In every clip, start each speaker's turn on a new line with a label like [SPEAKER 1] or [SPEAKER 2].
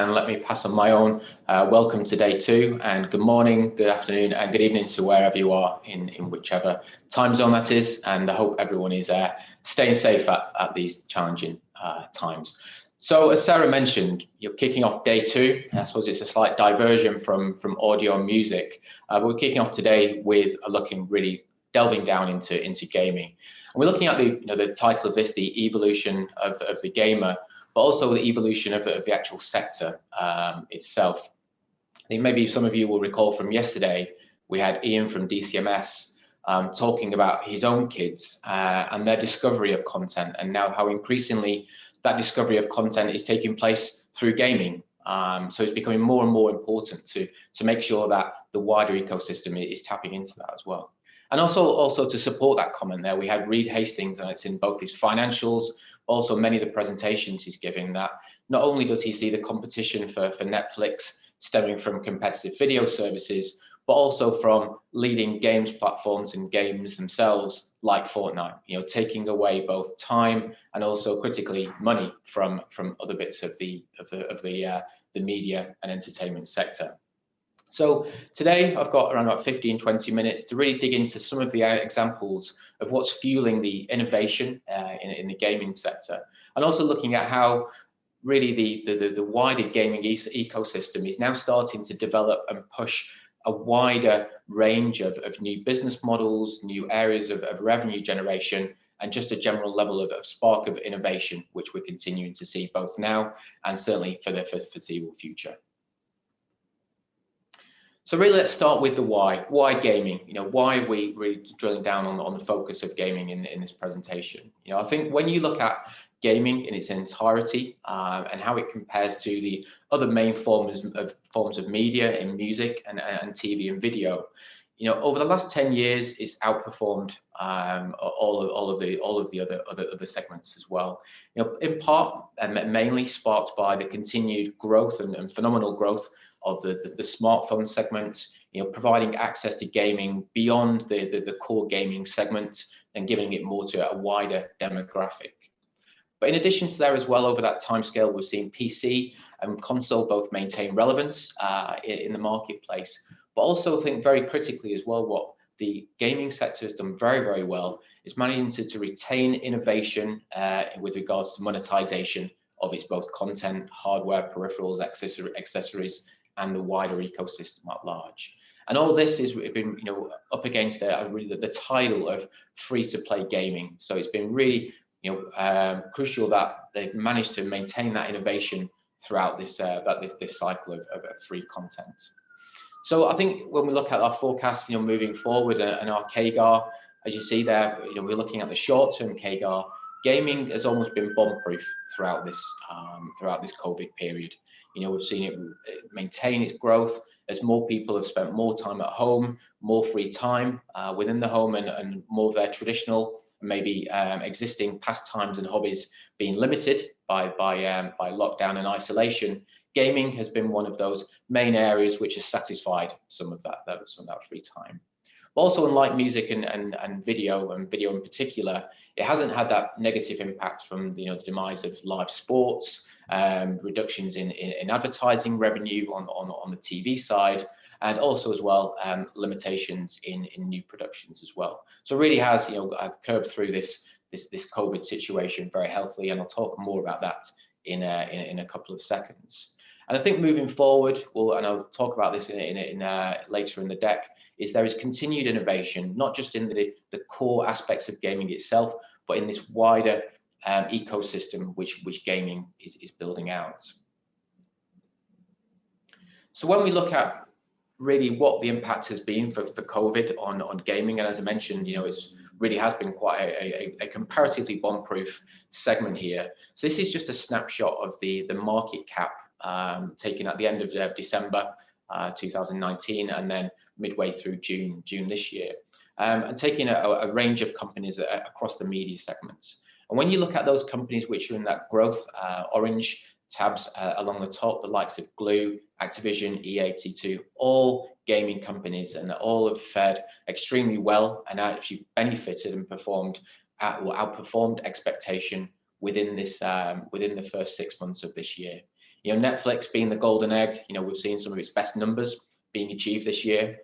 [SPEAKER 1] And let me pass on my own welcome to day 2, and good morning, good afternoon, and good evening to wherever you are in whichever time zone that is. And I hope everyone is staying safe at these challenging times. So as Sarah mentioned, you're kicking off day 2. I suppose it's a slight diversion from audio and music. But we're kicking off today with really delving down into gaming. And we're looking at the title of this, the evolution of the gamer, but also the evolution of the actual sector itself. I think maybe some of you will recall from yesterday, we had Ian from DCMS talking about his own kids and their discovery of content, and now how increasingly that discovery of content is taking place through gaming. So it's becoming more and more important to make sure that the wider ecosystem is tapping into that as well. And also to support that comment there, we had Reed Hastings, and it's in both his financials, also many of the presentations he's giving, that not only does he see the competition for Netflix stemming from competitive video services, but also from leading games platforms and games themselves like Fortnite, taking away both time and also critically money from other bits of the media and entertainment sector. So today I've got around about 15-20 minutes to really dig into some of the examples of what's fueling the innovation in the gaming sector, and also looking at how really the wider gaming ecosystem is now starting to develop and push a wider range of new business models, new areas of revenue generation, and just a general level of spark of innovation, which we're continuing to see both now and certainly for the foreseeable future. So really, let's start with the why. Why gaming? Why are we really drilling down on the focus of gaming in this presentation? I think when you look at gaming in its entirety and how it compares to the other main forms of media in music and TV and video, over the last 10 years, it's outperformed all of the other segments as well. In part, and mainly sparked by the continued growth and phenomenal growth of the smartphone segment, providing access to gaming beyond the core gaming segment and giving it more to a wider demographic. But in addition to that as well, over that timescale, we've seen PC and console both maintain relevance in the marketplace, but also I think very critically as well, what the gaming sector has done very, very well is managing to retain innovation with regards to monetization of its both content, hardware, peripherals, accessories, and the wider ecosystem at large. And all this has been, up against really the title of free-to-play gaming. So it's been really, crucial that they've managed to maintain that innovation throughout this cycle of free content. So I think when we look at our forecast, moving forward and our CAGR, as you see there, we're looking at the short-term CAGR. Gaming has almost been bomb-proof throughout this COVID period. We've seen it maintain its growth as more people have spent more time at home, more free time within the home, and more of their traditional, maybe existing pastimes and hobbies being limited by lockdown and isolation. Gaming has been one of those main areas which has satisfied some of that free time. But also, unlike music and video in particular, it hasn't had that negative impact from the demise of live sports, reductions in advertising revenue on the TV side, and also as well limitations in new productions as well. So it really has curbed through this COVID situation very healthily, and I'll talk more about that in a couple of seconds. And I think moving forward, and I'll talk about this later in the deck, is there is continued innovation, not just in the core aspects of gaming itself, but in this wider ecosystem which gaming is building out. So when we look at really what the impact has been for COVID on gaming, and as I mentioned, it really has been quite a comparatively bomb-proof segment here. So this is just a snapshot of the market cap taken at the end of December 2019, and then midway through June this year, and taking a range of companies across the media segments. And when you look at those companies which are in that growth orange tabs along the top, the likes of Glue, Activision, EA, T2, all gaming companies, and all have fared extremely well and actually benefited and performed outperformed expectation within the first 6 months of this year. You know, Netflix being the golden egg, you know, we've seen some of its best numbers being achieved this year,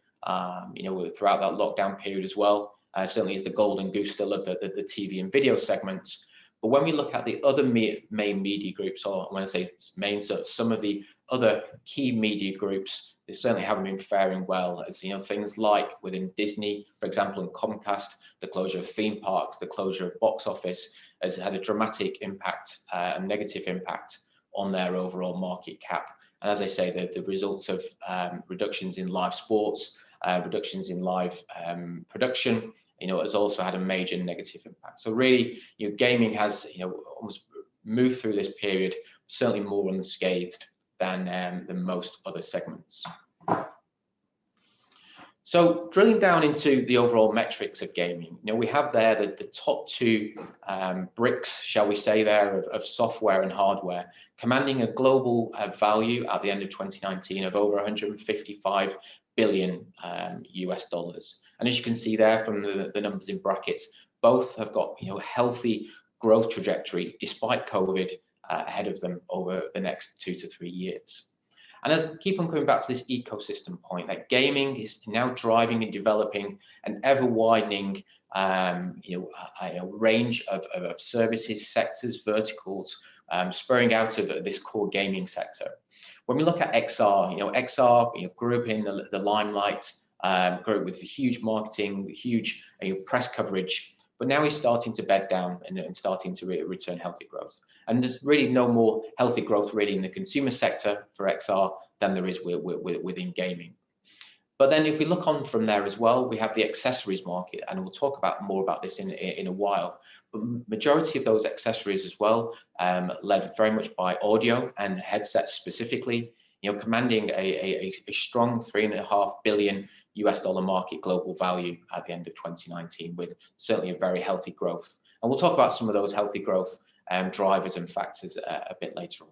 [SPEAKER 1] you know, throughout that lockdown period as well. Certainly is the golden goose still of the TV and video segments. But when we look at the other main media groups, or when I say main, so some of the other key media groups, they certainly haven't been faring well, as you know, things like within Disney, for example, and Comcast, the closure of theme parks, the closure of box office has had a dramatic impact, a negative impact on their overall market cap. And as I say, the results of reductions in live sports, reductions in live production, you know, has also had a major negative impact. So really, you know, gaming has, you know, almost moved through this period certainly more unscathed than most other segments. So drilling down into the overall metrics of gaming, you know, we have there the top two bricks, shall we say, there of software and hardware, commanding a global value at the end of 2019 of over 155 billion US dollars. And as you can see there from the numbers in brackets, both have got, you know, healthy growth trajectory despite COVID ahead of them over the next 2 to 3 years. And as I keep on coming back to this ecosystem point, that gaming is now driving and developing an ever-widening range of services, sectors, verticals, spurring out of this core gaming sector. When we look at XR, you know, XR grew up in the limelight, grew up with huge marketing, huge press coverage, but now he's starting to bed down and starting to return healthy growth. And there's really no more healthy growth really in the consumer sector for XR than there is within gaming. But then if we look on from there as well, we have the accessories market, and we'll talk more about this in a while. But majority of those accessories as well, led very much by audio and headsets specifically, you know, commanding a strong $3.5 billion US dollar market global value at the end of 2019, with certainly a very healthy growth. And we'll talk about some of those healthy growth drivers and factors a bit later on.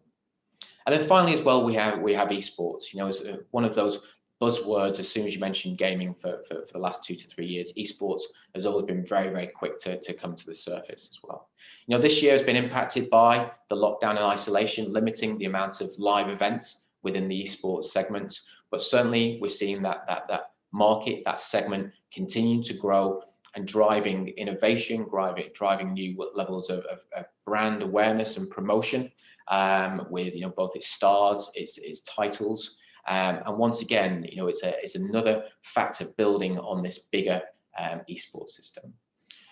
[SPEAKER 1] And then finally as well, we have esports. You know, as one of those buzzwords, as soon as you mention gaming for the last 2 to 3 years, esports has always been very, very quick to come to the surface as well. You know, this year has been impacted by the lockdown and isolation, limiting the amount of live events within the esports segments. But certainly we're seeing that market, that segment, continue to grow and driving innovation, driving new levels of brand awareness and promotion, with, you know, both its stars, its titles, and once again, you know, it's another factor building on this bigger esports system.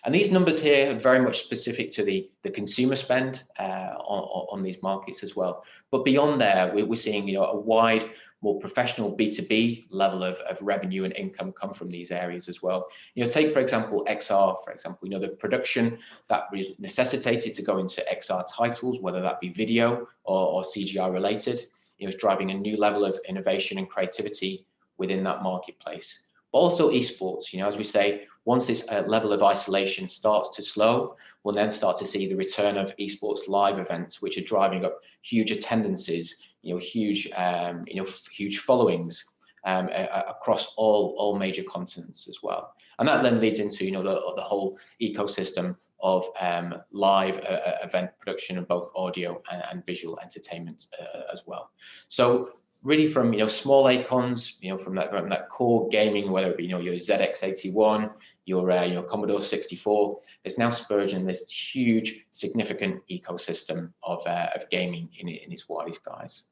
[SPEAKER 1] And these numbers here are very much specific to the consumer spend on these markets as well. But beyond there, we're seeing, you know, a wide, more professional B2B level of revenue and income come from these areas as well. You know, take for example XR, for example, you know, the production that was necessitated to go into XR titles, whether that be video or CGI related, you know, is driving a new level of innovation and creativity within that marketplace. But also esports, you know, as we say, once this level of isolation starts to slow, we'll then start to see the return of esports live events, which are driving up huge attendances, you know, huge followings across all major continents as well. And that then leads into, you know, the whole ecosystem of live event production of both audio and visual entertainment as well. So really from, you know, small icons, you know, from that core gaming, whether it be, you know, your ZX81, your Commodore 64, it's now spurring this huge, significant ecosystem of gaming in its widest guise.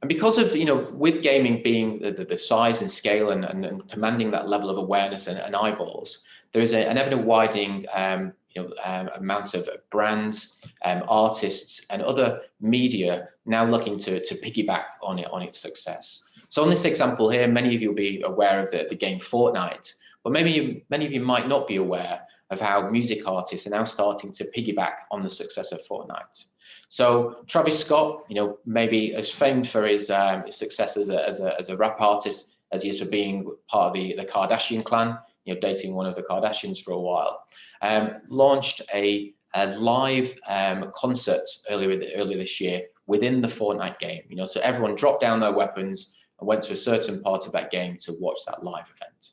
[SPEAKER 1] And because of, you know, with gaming being the size and scale and commanding that level of awareness and eyeballs, there is an ever widening amount of brands, artists, and other media now looking to piggyback on its success. So on this example here, many of you will be aware of the game Fortnite, but many of you might not be aware of how music artists are now starting to piggyback on the success of Fortnite. So Travis Scott, you know, maybe as famed for his success as a rap artist as he is for being part of the Kardashian clan, you know, dating one of the Kardashians for a while, launched a live concert earlier this year within the Fortnite game. You know, so everyone dropped down their weapons and went to a certain part of that game to watch that live event.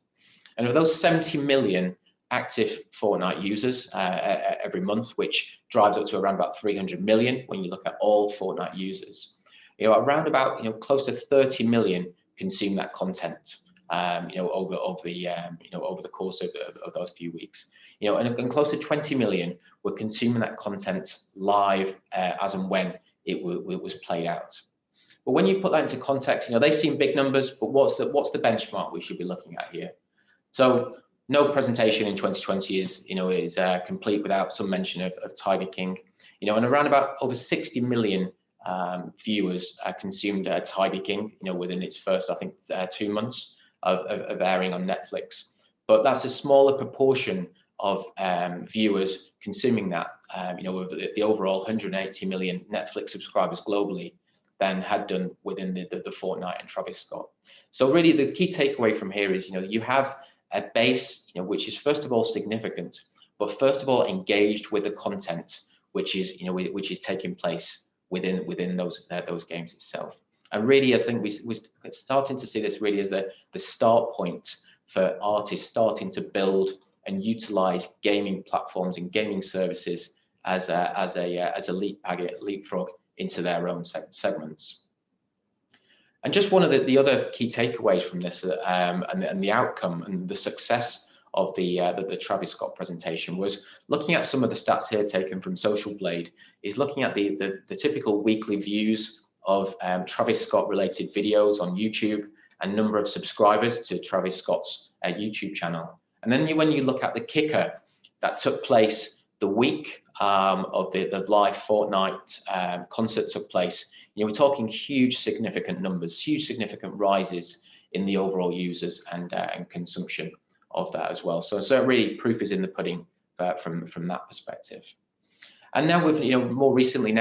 [SPEAKER 1] And of those 70 million active Fortnite users every month, which drives up to around about 300 million when you look at all Fortnite users. Around about close to 30 million consume that content over the course of those few weeks. And close to 20 million were consuming that content live as and when it was played out. But when you put that into context, they seem big numbers, but what's the benchmark we should be looking at here? So no presentation in 2020 is complete without some mention of Tiger King. And around about over 60 million viewers consumed Tiger King, within its first, I think, 2 months of airing on Netflix. But that's a smaller proportion of viewers consuming that, of the overall 180 million Netflix subscribers globally than had done within the Fortnite and Travis Scott. So really the key takeaway from here is, you have a base, which is first of all significant, but first of all engaged with the content, which is taking place within those games itself. And really, I think we're starting to see this really as the start point for artists starting to build and utilize gaming platforms and gaming services as a leapfrog into their own segments. And just one of the other key takeaways from this and the outcome and the success of the Travis Scott presentation was looking at some of the stats here taken from Social Blade, is looking at the typical weekly views of Travis Scott related videos on YouTube and number of subscribers to Travis Scott's YouTube channel. And then when you look at the kicker that took place the week of the live Fortnite concert took place, we're talking huge significant numbers, huge significant rises in the overall users and consumption of that as well. So really proof is in the pudding from that perspective. And now more recently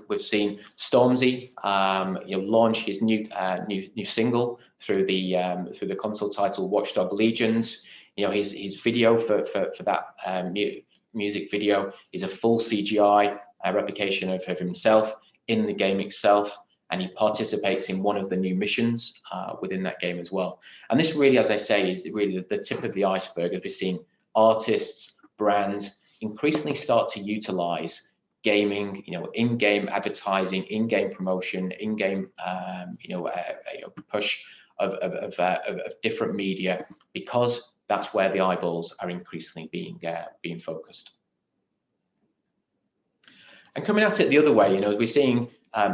[SPEAKER 1] we've seen Stormzy launch his new single through the console title Watchdog Legions. His video for that music video is a full CGI replication of himself in the game itself, and he participates in one of the new missions within that game as well. And this really, as I say, is really the tip of the iceberg as we're seeing artists, brands increasingly start to utilize gaming, in-game advertising, in-game promotion, in-game push of different media, because that's where the eyeballs are increasingly being focused. And coming at it the other way, we're seeing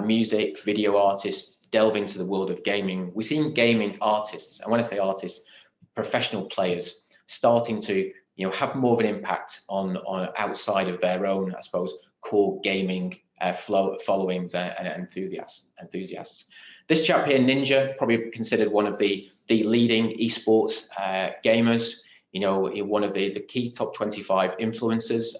[SPEAKER 1] music, video artists delve into the world of gaming. We're seeing gaming artists, and when I say artists, professional players, starting to have more of an impact on outside of their own, I suppose, core gaming followings and enthusiasts. This chap here, Ninja, probably considered one of the leading esports gamers. One of the key top 25 influencers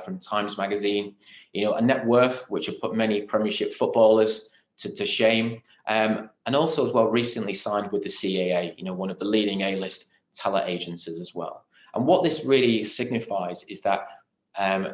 [SPEAKER 1] from Times Magazine. A net worth which have put many Premiership footballers to shame, and also as well recently signed with the CAA, one of the leading A-list talent agencies as well. And what this really signifies is that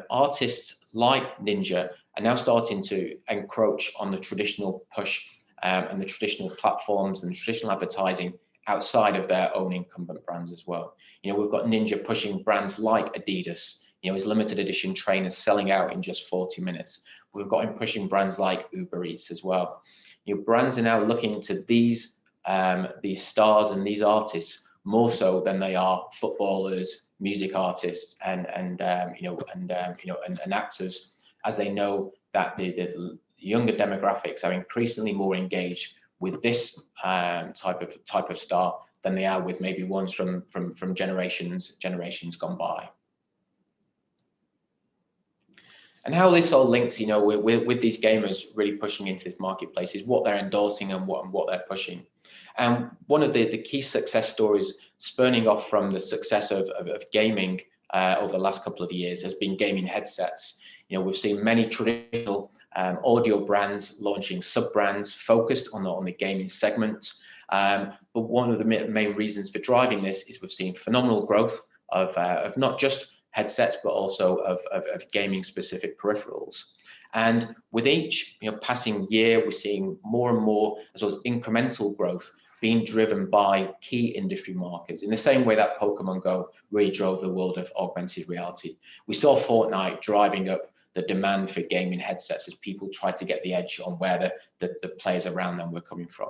[SPEAKER 1] artists like Ninja are now starting to encroach on the traditional push and the traditional platforms and traditional advertising outside of their own incumbent brands as well. We've got Ninja pushing brands like Adidas, his limited edition trainers selling out in just 40 minutes. We've got him pushing brands like Uber Eats as well. Brands are now looking to these stars and these artists more so than they are footballers, music artists, and actors, as they know that the younger demographics are increasingly more engaged with this type of star than they are with maybe ones from generations gone by. And how this all links, with these gamers really pushing into this marketplace is what they're endorsing and what they're pushing. And one of the key success stories spurning off from the success of gaming over the last couple of years has been gaming headsets. We've seen many traditional audio brands launching sub-brands focused on the gaming segment. But one of the main reasons for driving this is we've seen phenomenal growth of not just headsets, but also of gaming specific peripherals. And with each passing year, we're seeing more and more as well as incremental growth being driven by key industry markets in the same way that Pokemon Go really drove the world of augmented reality. We saw Fortnite driving up the demand for gaming headsets as people tried to get the edge on where the players around them were coming from.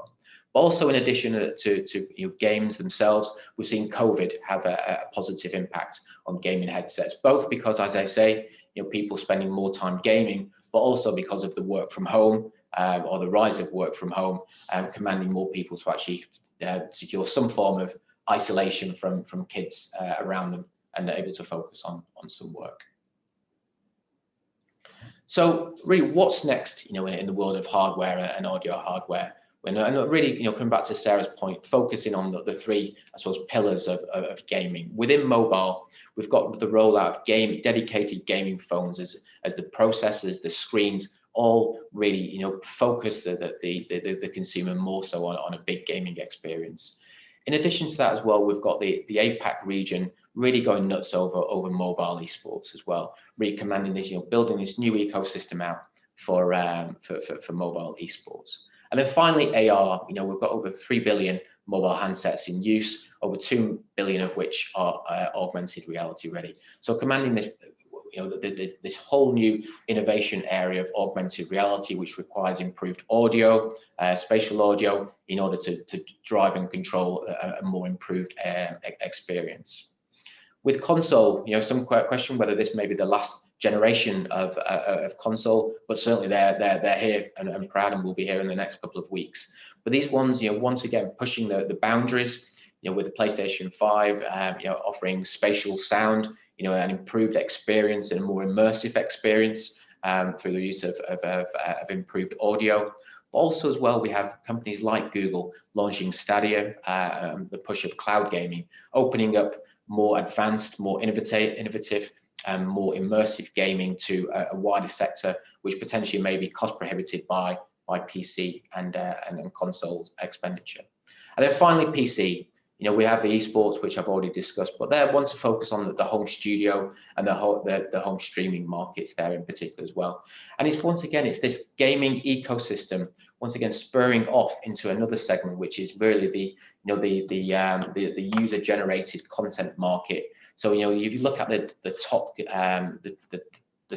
[SPEAKER 1] But also, in addition to games themselves, we've seen COVID have a positive impact on gaming headsets, both because, as I say, people spending more time gaming, but also because of the work from home or the rise of work from home, commanding more people to actually secure some form of isolation from kids around them, and they're able to focus on some work. So really, what's next, in the world of hardware and audio hardware? And really, coming back to Sarah's point, focusing on the three, I suppose, pillars of gaming. Within mobile, we've got the rollout of dedicated gaming phones as the processors, the screens, all really, focus the consumer more so on a big gaming experience. In addition to that as well, we've got the APAC region really going nuts over mobile esports as well, really commanding this, building this new ecosystem out for mobile esports. And then finally, AR, we've got over 3 billion mobile handsets in use, over 2 billion of which are augmented reality ready. So commanding this, this whole new innovation area of augmented reality, which requires improved audio, spatial audio, in order to drive and control a more improved experience. With console, some question whether this may be the last generation of console, but certainly they're here and proud, and will be here in the next couple of weeks. But these ones, once again, pushing the boundaries, with the PlayStation 5, offering spatial sound, an improved experience and a more immersive experience through the use of improved audio. But also as well, we have companies like Google launching Stadia, the push of cloud gaming, opening up more advanced, more innovative, and more immersive gaming to a wider sector, which potentially may be cost prohibited by PC and console expenditure. And then finally, PC. We have the esports, which I've already discussed, but they want to focus on the home studio and the home streaming markets there in particular as well. And it's once again, it's this gaming ecosystem, once again spurring off into another segment, which is really the user generated content market. So if you look at the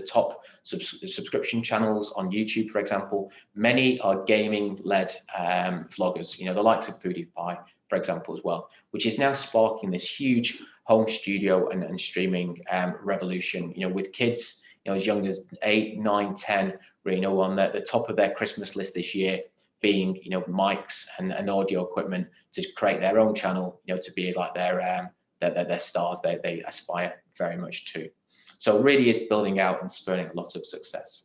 [SPEAKER 1] top subscription channels on YouTube, for example, many are gaming-led vloggers. The likes of PewDiePie, for example, as well, which is now sparking this huge home studio and streaming revolution. With kids, as young as 8, 9, 10, really, on the top of their Christmas list this year, being mics and audio equipment to create their own channel, to be like their stars they aspire very much to. So really is building out and spurring lots of success.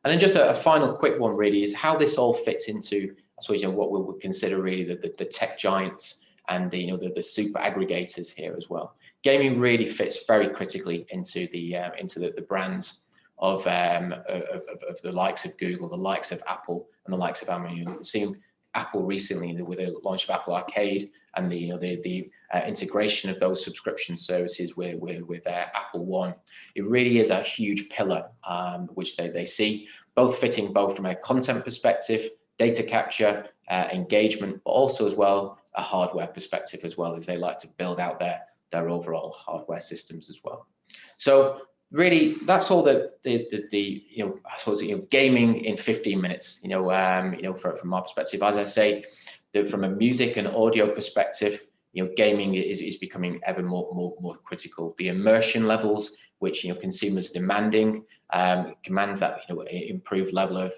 [SPEAKER 1] And then just a final quick one really is how this all fits into, I suppose, what we would consider really the tech giants and the super aggregators here as well. Gaming really fits very critically into the brands of the likes of Google, the likes of Apple, and the likes of Amazon. We've seen Apple recently with the launch of Apple Arcade and the integration of those subscription services with Apple One. It really is a huge pillar which they see, both fitting both from a content perspective, data capture, engagement, but also as well a hardware perspective as well, as they like to build out their overall hardware systems as well. So really, that's all I suppose, gaming in 15 minutes. From our perspective, as I say, from a music and audio perspective, gaming is becoming ever more critical. The immersion levels which consumers demanding commands that improved level of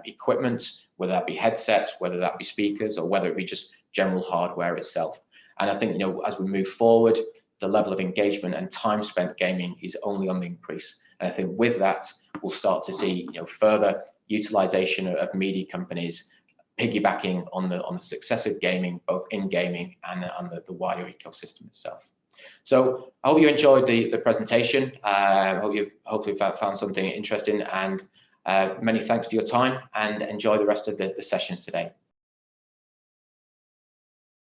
[SPEAKER 1] equipment, whether that be headsets, whether that be speakers, or whether it be just general hardware itself. And I think as we move forward, the level of engagement and time spent gaming is only on the increase. And I think with that, we'll start to see further utilization of media companies piggybacking on the success of gaming, both in gaming and on the wider ecosystem itself. So I hope you enjoyed the presentation. I hope you hopefully found something interesting, and many thanks for your time, and enjoy the rest of the sessions today.